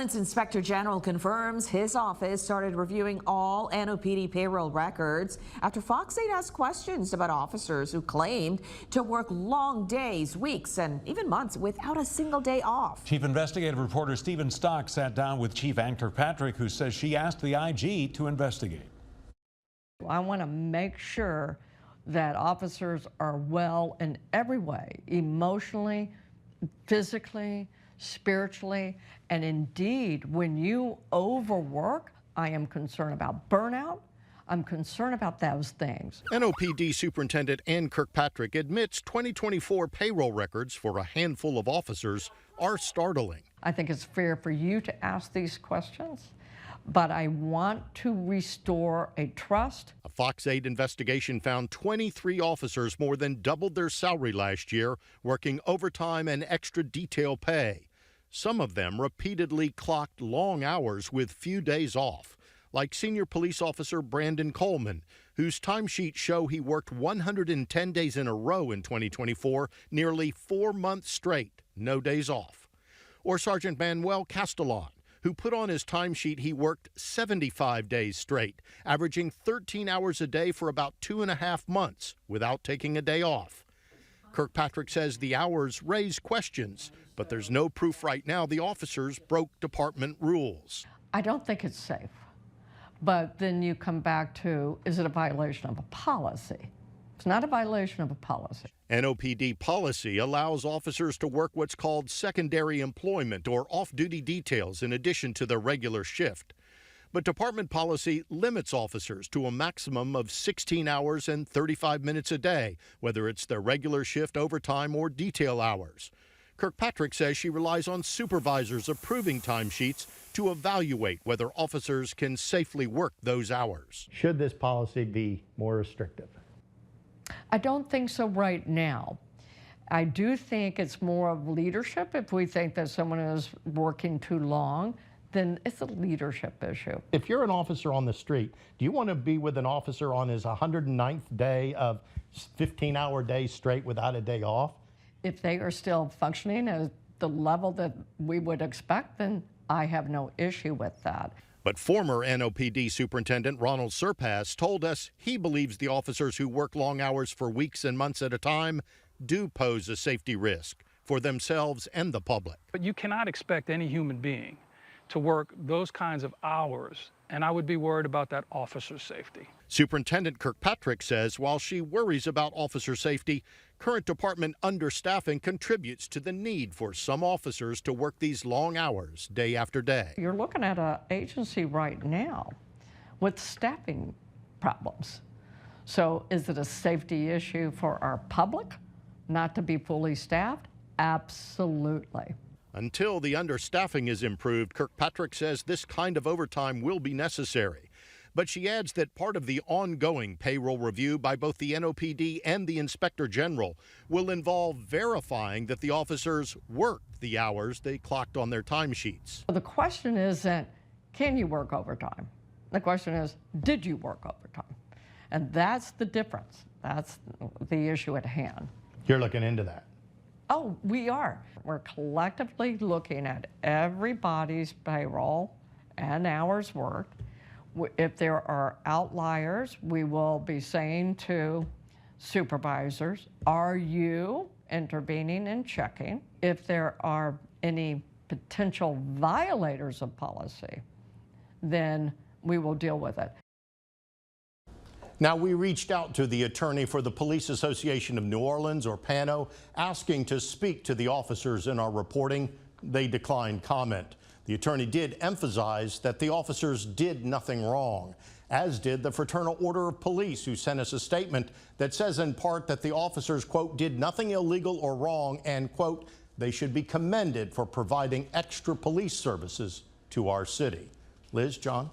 Inspector General confirms his office started reviewing all NOPD payroll records after Fox 8 asked questions about officers who claimed to work long days, weeks, and even months without a single day off. Chief investigative reporter Stephen Stock sat down with Chief Kirkpatrick, who says she asked the IG to investigate. I want to make sure that officers are well in every way, emotionally, physically, spiritually, and indeed, when you overwork, I am concerned about burnout. I'm concerned about those things. NOPD Superintendent Ann Kirkpatrick admits 2024 payroll records for a handful of officers are startling. I think it's fair for you to ask these questions, but I want to restore a trust. A Fox 8 investigation found 23 officers more than doubled their salary last year, working overtime and extra detail pay. Some of them repeatedly clocked long hours with few days off, like Senior Police Officer Brandon Coleman, whose timesheets show he worked 110 days in a row in 2024, nearly 4 months straight, no days off. Or Sergeant Manuel Castellan, who put on his timesheet he worked 75 days straight, averaging 13 hours a day for about 2.5 months without taking a day off. Kirkpatrick says the hours raise questions, but there's no proof right now the officers broke department rules. I don't think it's safe. But then you come back to, is it a violation of a policy? It's not a violation of a policy. NOPD policy allows officers to work what's called secondary employment or off-duty details in addition to their regular shift. But department policy limits officers to a maximum of 16 hours and 35 minutes a day, whether it's their regular shift, overtime, or detail hours. Kirkpatrick says she relies on supervisors approving timesheets to evaluate whether officers can safely work those hours. Should this policy be more restrictive? I don't think so right now. I do think it's more of leadership. If we think that someone is working too long, then it's a leadership issue. If you're an officer on the street, do you want to be with an officer on his 109th day of 15-hour days straight without a day off? If they are still functioning at the level that we would expect, then I have no issue with that. But former NOPD Superintendent Ronald Surpass told us he believes the officers who work long hours for weeks and months at a time do pose a safety risk for themselves and the public. But you cannot expect any human being to work those kinds of hours, and I would be worried about that officer's safety. Superintendent Kirkpatrick says while she worries about officer safety, current department understaffing contributes to the need for some officers to work these long hours day after day. You're looking at an agency right now with staffing problems. So is it a safety issue for our public not to be fully staffed? Absolutely. Until the understaffing is improved, Kirkpatrick says this kind of overtime will be necessary. But she adds that part of the ongoing payroll review by both the NOPD and the Inspector General will involve verifying that the officers worked the hours they clocked on their timesheets. The question isn't, can you work overtime? The question is, did you work overtime? And that's the difference. That's the issue at hand. You're looking into that. Oh, we are. We're collectively looking at everybody's payroll and hours worked. If there are outliers, we will be saying to supervisors, are you intervening and checking? If there are any potential violators of policy, then we will deal with it. Now, we reached out to the attorney for the Police Association of New Orleans, or PANO, asking to speak to the officers in our reporting. They declined comment. The attorney did emphasize that the officers did nothing wrong, as did the Fraternal Order of Police, who sent us a statement that says in part that the officers, quote, did nothing illegal or wrong, and, quote, they should be commended for providing extra police services to our city. Liz, John?